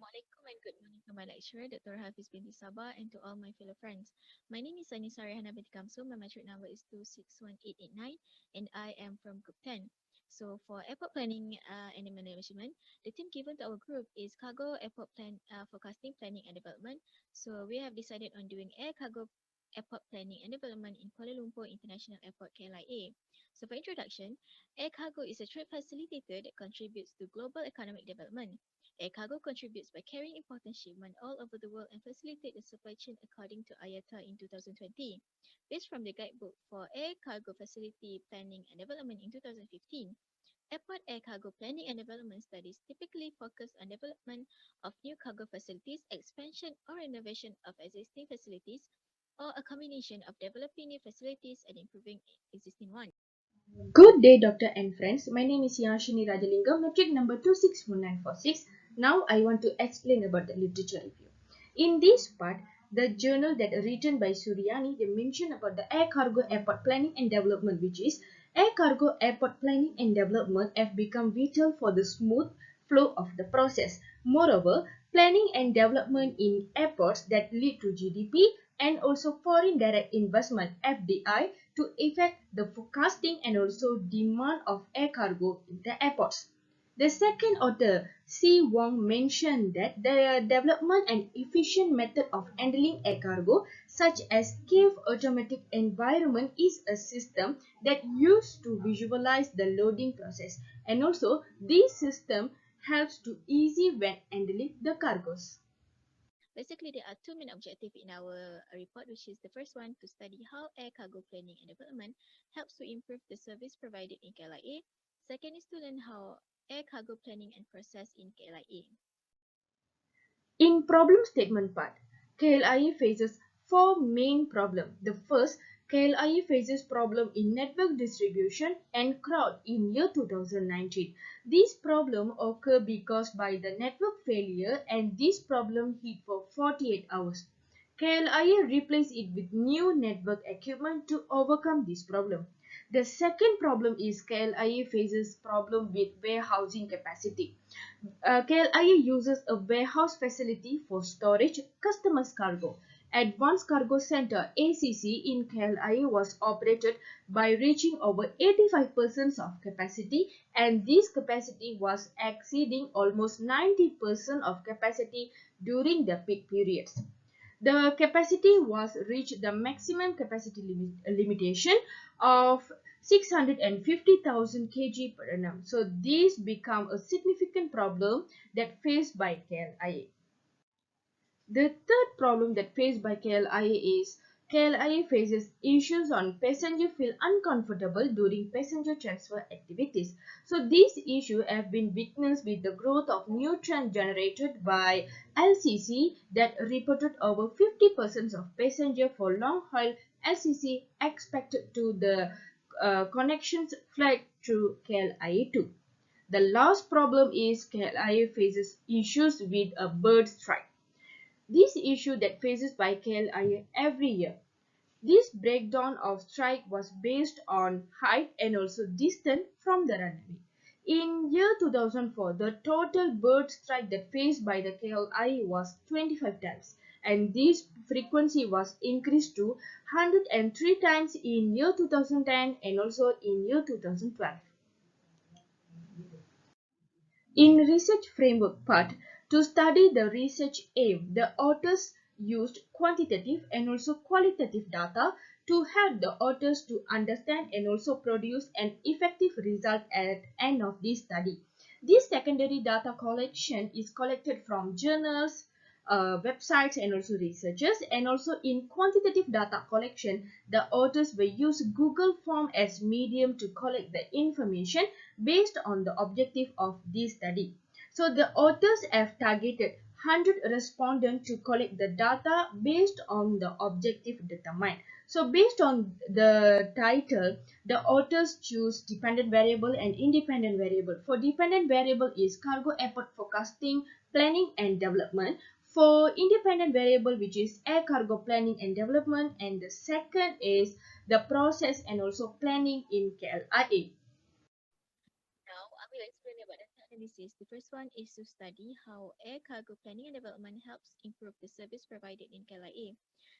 Assalamualaikum and good morning to my lecturer, Dr. Hafiz binti Sabah, and to all my fellow friends. My name is Anisar Rehana binti Kamsum. My metric number is 261889, and I am from Group 10. So for airport planning and management, the theme given to our group is cargo airport forecasting, planning and development. So we have decided on doing air cargo airport planning and development in Kuala Lumpur International Airport KLIA. So for introduction, air cargo is a trade facilitator that contributes to global economic development. Air cargo contributes by carrying important shipment all over the world and facilitate the supply chain according to IATA in 2020. Based from the guidebook for air cargo facility planning and development in 2015, airport air cargo planning and development studies typically focus on development of new cargo facilities, expansion or renovation of existing facilities, or a combination of developing new facilities and improving existing ones. Good day, Doctor and friends. My name is Yashini Rajalingam, metric number 261946. Now I want to explain about the literature review. In this part, the journal that written by Suryani, they mention about the air cargo airport planning and development, which is air cargo airport planning and development have become vital for the smooth flow of the process. Moreover, planning and development in airports that lead to GDP and also foreign direct investment (FDI) to affect the forecasting and also demand of air cargo in the airports. The second author, C. Wong, mentioned that the development and efficient method of handling air cargo, such as cave automatic environment, is a system that used to visualize the loading process, and also this system helps to easy when handling the cargos. Basically, there are two main objectives in our report, which is the first one to study how air cargo planning and development helps to improve the service provided in KLIA. Second is to learn how air cargo planning and process in KLIA. In problem statement part, KLIA faces four main problems. The first, KLIA faces problem in network distribution and crowd in year 2019. This problem occurred because by the network failure, and this problem hit for 48 hours. KLIA replaced it with new network equipment to overcome this problem. The second problem is KLIA faces problem with warehousing capacity. KLIA uses a warehouse facility for storage customers' cargo. Advanced Cargo Center (ACC) in KLIA was operated by reaching over 85% of capacity, and this capacity was exceeding almost 90% of capacity during the peak periods. The capacity was reached the maximum capacity limitation of 650,000 kg per annum. So this become a significant problem that faced by KLIA. The third problem that faced by KLIA is KLIA faces issues on passenger feel uncomfortable during passenger transfer activities. So these issues have been witnessed with the growth of new trend generated by LCC that reported over 50% of passenger for long haul LCC expected to the connections flight through KLIA2. The last problem is KLIA faces issues with a bird strike. This issue that faces by KLIA every year. This breakdown of strike was based on height and also distance from the runway. In year 2004, the total bird strike that faced by the KLIA was 25 times, and this frequency was increased to 103 times in year 2010 and also in year 2012. In research framework part, to study the research aim, the authors used quantitative and also qualitative data to help the authors to understand and also produce an effective result at end of this study. This secondary data collection is collected from journals, websites and also researchers, and also in quantitative data collection, the authors will use Google Form as medium to collect the information based on the objective of this study. So the authors have targeted 100 respondents to collect the data based on the objective determined. So based on the title, the authors choose dependent variable and independent variable. For dependent variable is cargo airport forecasting, planning and development. For independent variable, which is air cargo planning and development, and the second is the process and also planning in KLIA. Now, I will explain about the third analysis. The first one is to study how air cargo planning and development helps improve the service provided in KLIA.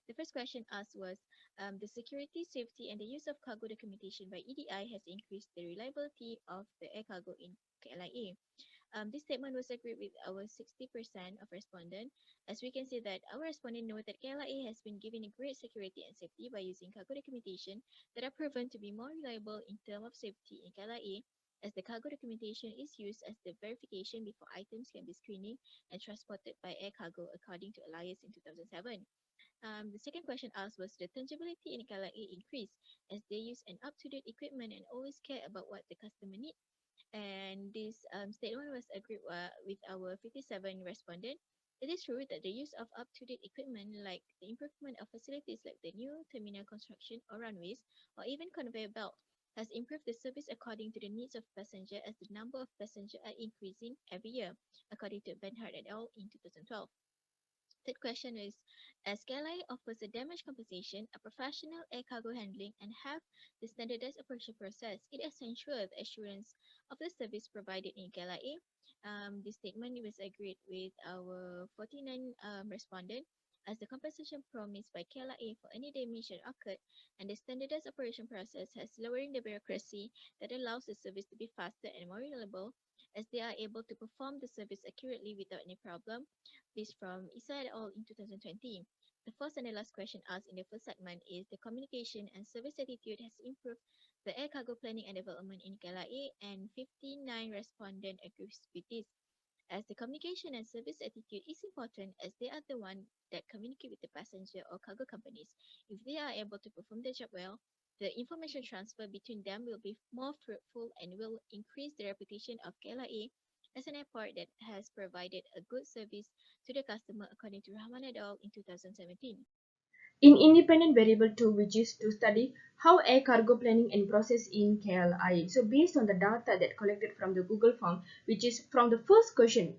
The first question asked was the security, safety, and the use of cargo documentation by EDI has increased the reliability of the air cargo in KLIA. This statement was agreed with our 60% of respondents, as we can see that our respondent know that KLIA has been given a great security and safety by using cargo documentation that are proven to be more reliable in terms of safety in KLIA, as the cargo documentation is used as the verification before items can be screened and transported by air cargo according to Alliance in 2007. The second question asked was the tangibility in KLIA increased as they use an up-to-date equipment and always care about what the customer needs. And this statement was agreed with our 57 respondent. It is true that the use of up-to-date equipment like the improvement of facilities like the new terminal construction or runways or even conveyor belt has improved the service according to the needs of passenger as the number of passengers are increasing every year, according to Benhart et al. In 2012. Third question is, as KLIA offers a damage compensation, a professional air cargo handling, and have the standardized operation process, it ensures the assurance of the service provided in KLIA. This statement was agreed with our 49 respondents as the compensation promised by KLIA for any damage that occurred and the standardized operation process has lowering the bureaucracy that allows the service to be faster and more reliable as they are able to perform the service accurately without any problem. This from Isa et al. In 2020. The first and the last question asked in the first segment is the communication and service attitude has improved the air cargo planning and development in KLIA and 59 respondents agrees with this. As the communication and service attitude is important as they are the one that communicate with the passenger or cargo companies. If they are able to perform their job well, the information transfer between them will be more fruitful and will increase the reputation of KLIA as an airport that has provided a good service to the customer according to Rahman et al. In 2017. In independent variable 2, which is to study how air cargo planning and process in KLIA. So based on the data that collected from the Google form, which is from the first question,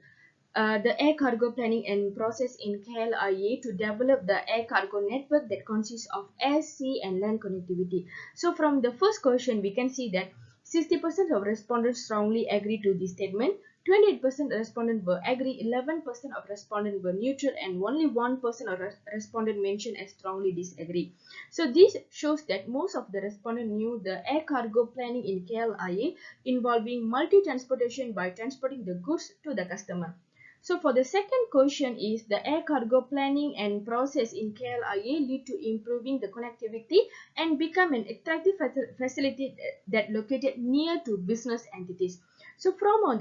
the air cargo planning and process in KLIA to develop the air cargo network that consists of air, sea and land connectivity. So from the first question, we can see that 60% of respondents strongly agree to this statement. 28% respondents were agree, 11% of respondents were neutral, and only 1% of respondents mentioned as strongly disagree. So this shows that most of the respondents knew the air cargo planning in KLIA involving multi-transportation by transporting the goods to the customer. So for the second question is the air cargo planning and process in KLIA lead to improving the connectivity and become an attractive facility that located near to business entities. So from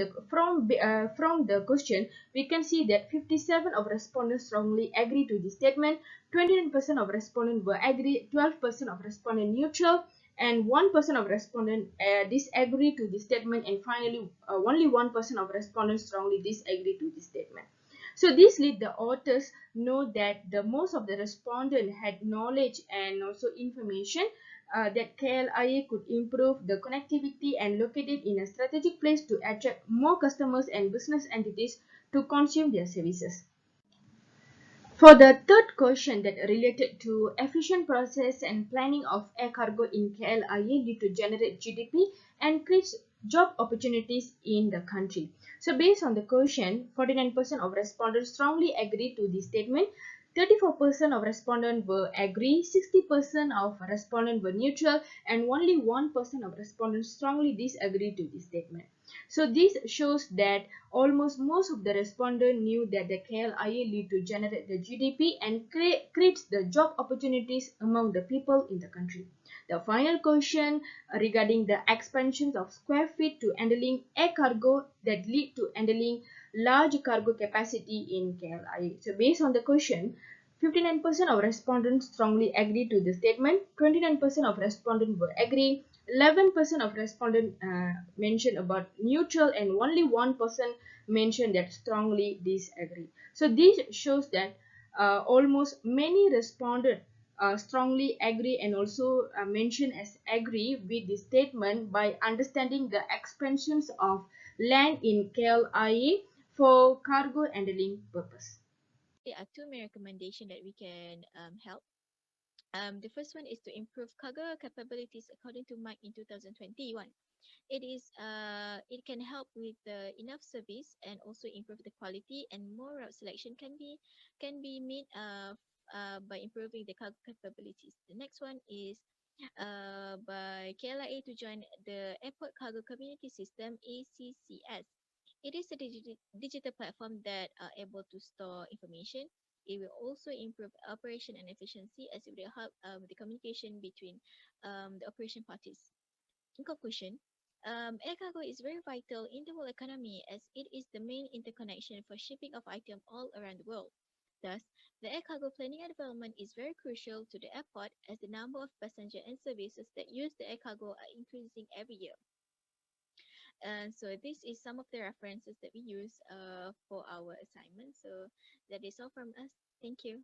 the question, we can see that 57 of respondents strongly agree to this statement, 29% of respondents were agree, 12% of respondents neutral, and 1% of respondents disagree to this statement, and finally only 1% of respondents strongly disagree to this statement. So this lead the authors know that the most of the respondents had knowledge and also information that KLIA could improve the connectivity and located in a strategic place to attract more customers and business entities to consume their services. For the third question that related to efficient process and planning of air cargo in KLIA lead to generate GDP and create job opportunities in the country. So based on the question, 49% of respondents strongly agree to this statement. 34% of respondents were agree, 60% of respondents were neutral, and only 1% of respondents strongly disagree to this statement. So this shows that almost most of the respondents knew that the KLIA lead to generate the GDP and creates the job opportunities among the people in the country. The final question regarding the expansions of square feet to handling air cargo that lead to handling large cargo capacity in KLIA. So based on the question, 59% of respondents strongly agree to the statement, 29% of respondents were agree, 11% of respondents mentioned about neutral, and only 1% mentioned that strongly disagree. So this shows that almost many respondents strongly agree and also mention as agree with the statement by understanding the expansions of land in KLIA for cargo handling purpose. There are two main recommendations that we can help The first one is to improve cargo capabilities according to Mike in 2021. It can help with enough service and also improve the quality, and more route selection can be made by improving the cargo capabilities. The next one is by KLIA to join the Airport Cargo Community System (ACCS). It is a digital platform that are able to store information. It will also improve operation and efficiency as it will help the communication between the operation parties. In conclusion, air cargo is very vital in the world economy as it is the main interconnection for shipping of items all around the world. Thus, the air cargo planning and development is very crucial to the airport as the number of passengers and services that use the air cargo are increasing every year. And so this is some of the references that we use for our assignment. So that is all from us. Thank you.